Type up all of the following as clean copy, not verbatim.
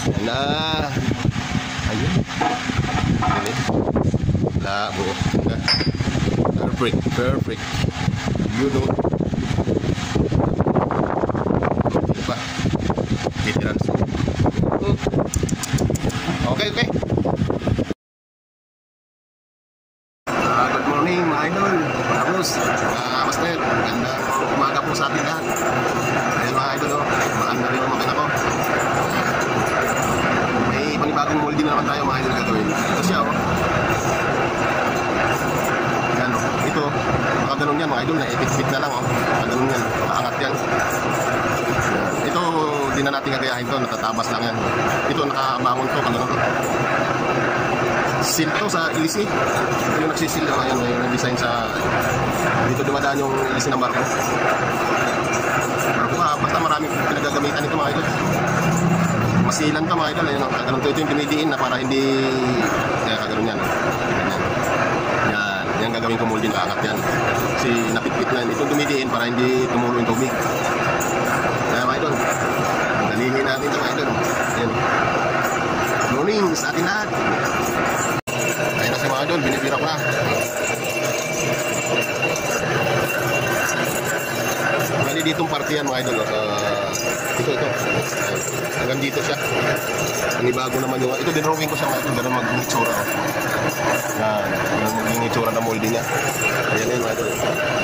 Yan na. Ayun. Galing. Labo. Perfect. Perfect. You know. Ito pa. Veteran. Okay, okay. Good morning mga idol. Tapos, master, magandang umaga po sa atin lahat. Ayun mga idol, maganda rin yung makina ko. May panibagong molding na naman tayo mga idol gagawin. Ito siya oh. Yan oh. Ito, baka ganun yan mga idol, na-edit na lang oh. Baka ganun yan, nakaangat yan. Ito, di na natin gagayahin to, natatabas lang yan. Ito, nakabangon to, kagano to. Seal to sa ilisi. Yung nagsisil naman yun, yung design sa dito dumadaan yung ilisi ng barko. Basta maraming pinagagamitan ito mga idol. Masilan to mga idol, ayun, kagano'n to, ito yung dinidiin na para hindi kagano'n yan. Yan gagawin ko molding kaangat yan. Kasi napitpit na yan, ito dumidiin para hindi tumulo yung tubig. Kaya mga idol, dalihin natin ito mga idol. Yan. Morning sa atin lahat. Ayun na si mga idol, binibira ko na. Bali ditong parte yan mga idol. Ito. Hanggang dito siya. Panibago naman yung... Ito dinrawing ko siya mga idol. Ganun mag-itsura. Yan. Yung maging itsura na molde niya. Ayan yun mga idol.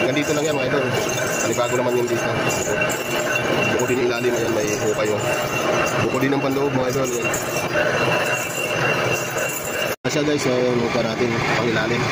Hanggang dito lang yan mga idol. Panibago naman yung dito. Buko din ilalim. Ayan may hukay yun. Buko din ng panloob mga idol. Siya guys, yung hukay natin pang ilalim.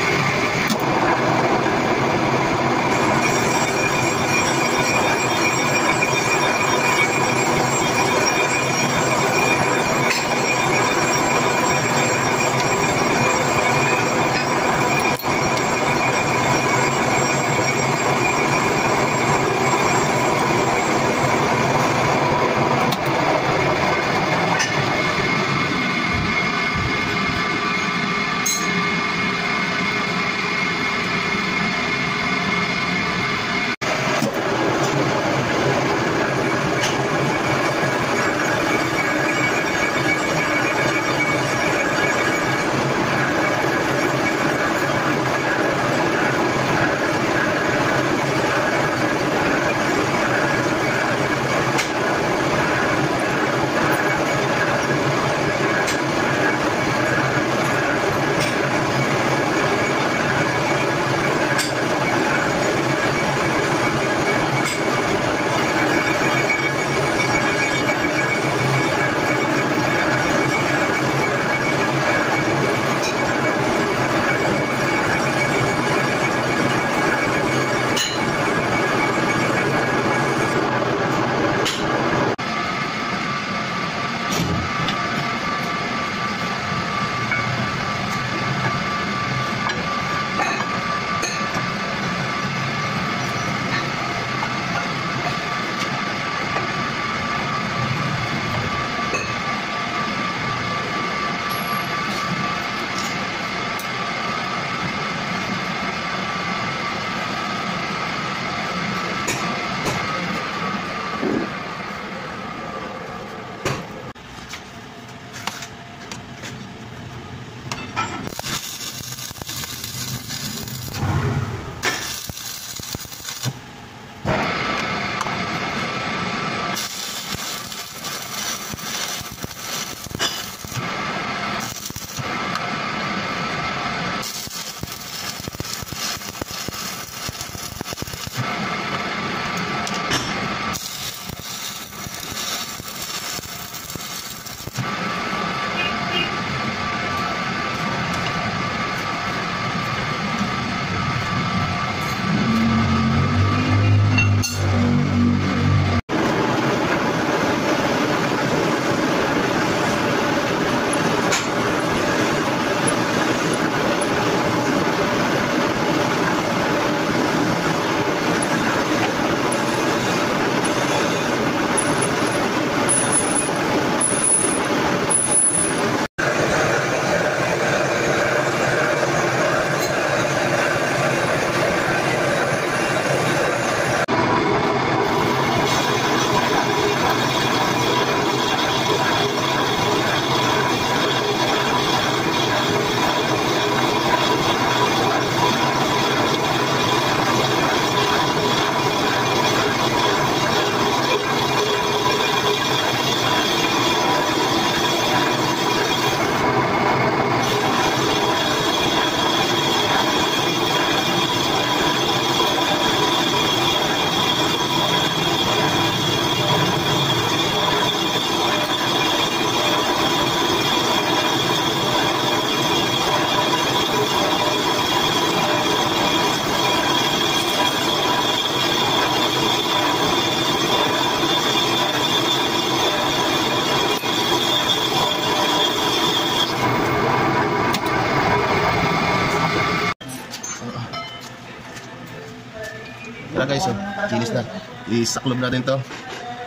guys, oh. Kinis na. Isaklob natin to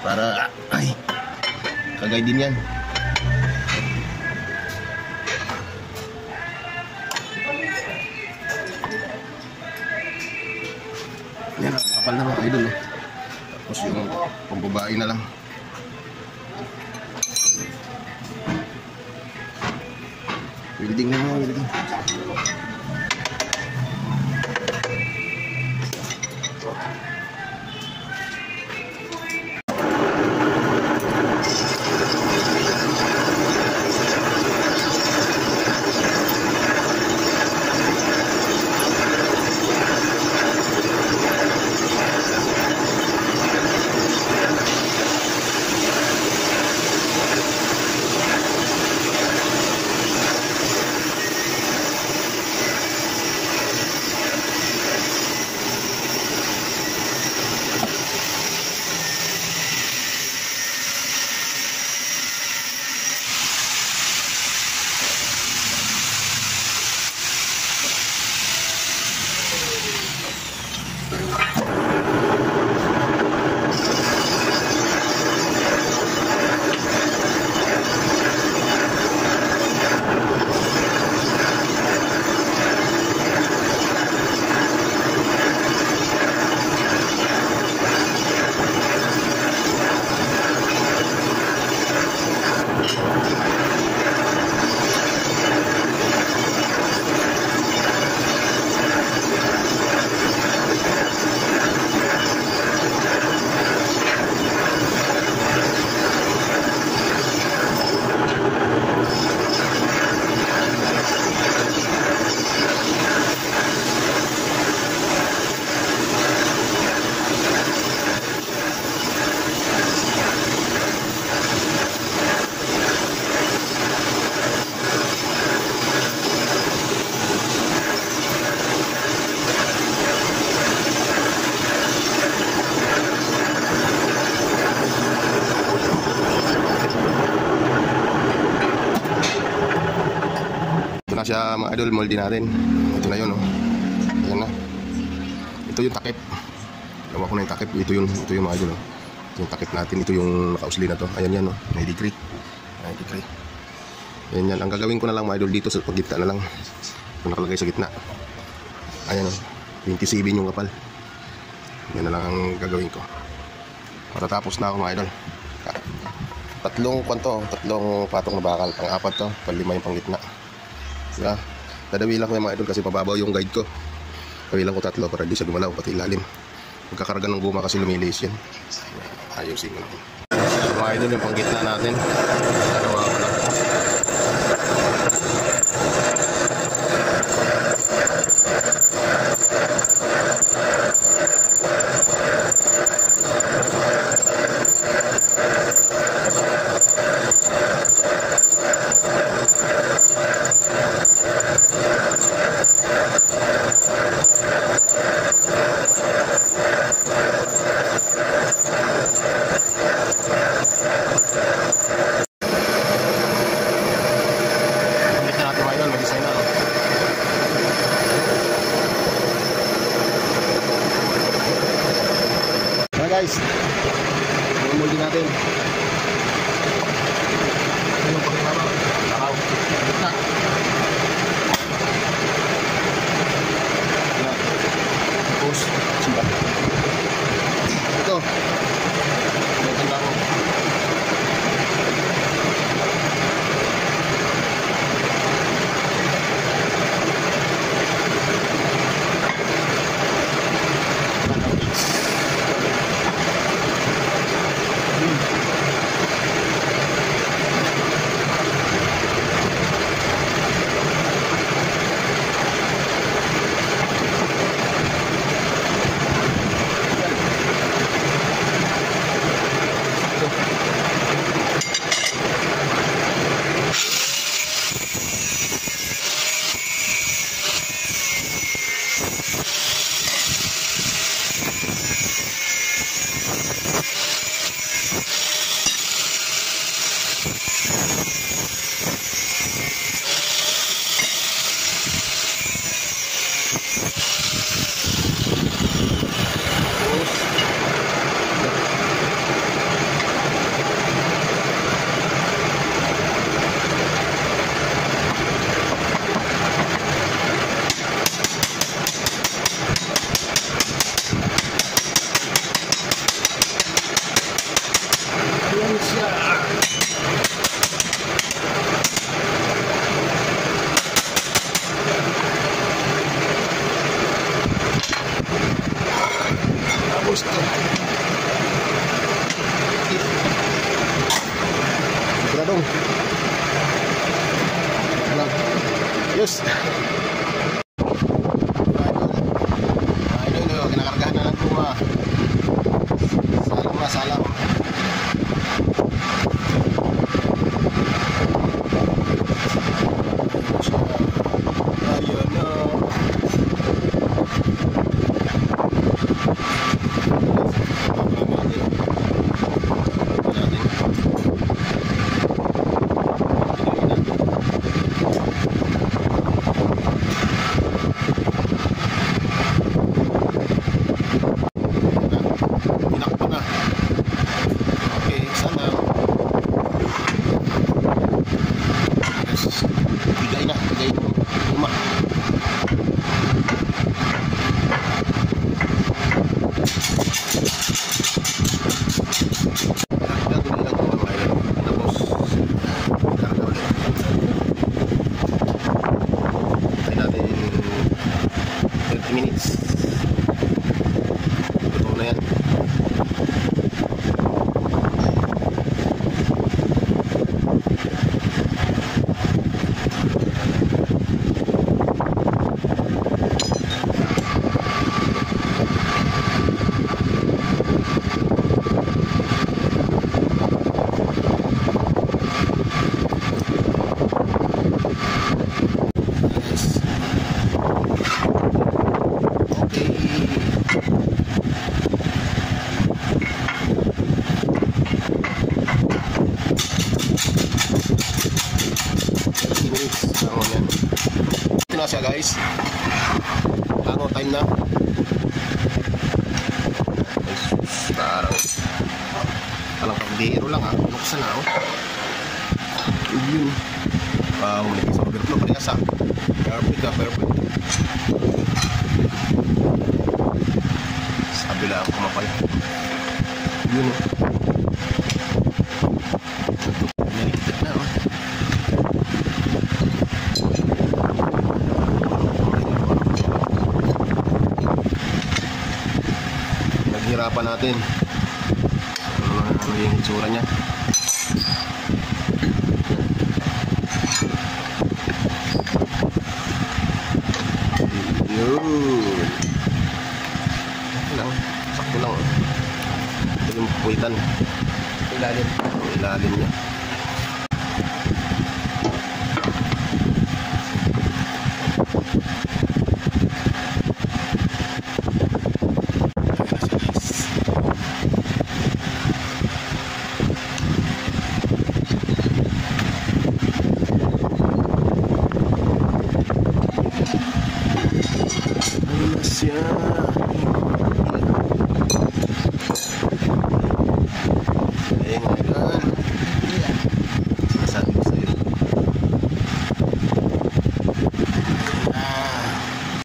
para ay kagay din yan. Yan, kapal na mga idol, oh. Tapos yung pambabae na lang. Welding na mga welding. Na siya mga idol, moldy natin. Ito na yun, oh. Ayan na. Ito yung takip. Gawa ko na yung takip. Ito yung mga idol, oh. Ito yung takip natin. Ito yung nakausli na to. Ayan yan, oh. 90 degree. 90 degree. Ayan yan. Ang gagawin ko na lang mga idol dito sa paggitna na lang. Ito nakalagay sa gitna. Ayan, oh. 27 yung kapal. Yan na lang ang gagawin ko. Matatapos na ako mga idol. Tatlong patong na bakal. Pang-apat to. Pang-lima yung panggitna. Yeah. Dadawi lang ko yung mga idol kasi pababaw yung guide ko. Dadawi lang ko 3 para di siya gumalaw pati ilalim. Magkakarga ng guma kasi lumilis yan. Ayusin ko na. Mga idol yung panggitna natin. Nagawa ko na. Guys, yung moldy natin. Ito yung pagkakama. Lakaw. Gitna. Tapos, simba. Ito. May tanda ko. dong. Lang. Yes. Idol, kinakargahan na ng kuma. Salam na, salam. Ayun na. Minutes. Ito na yan. Ito na siya guys. Tango time na. Parang pag-biro lang ha. Buksan na oh. Yun. Wow, may isang overflow pa rin asa. Perfect ka, perfect. Sabi lang ako kumapal. Yun oh. Nalikitit na oh. Naghirapan natin. Ano yung itsura niya. Yun. Lang. Sakto lang. Ito yung puwitan. Ilalim. Ilalim niya.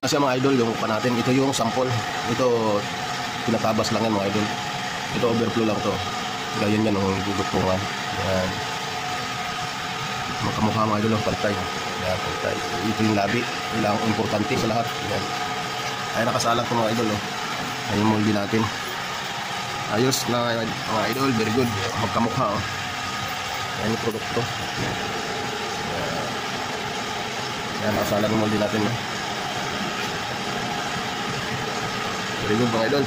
Kasi mga idol, yung pa natin, ito yung sample. Ito, pinatabas lang yan mga idol. Ito overflow lang to. Ganyan yan, yung gugutungan. Yan. Magkamukha mga idol, pantay. Yan, pantay. Ito yung labi. Ilang importante sa lahat. Yan. Ay nakasalang ko mga idol. Oh. Ay yung moldy natin. Ayos na mga idol, very good. Magkamukha. Oh. Yan yung produkto. Yan, nakasalang yung moldy natin. Oh. Very good mga idol.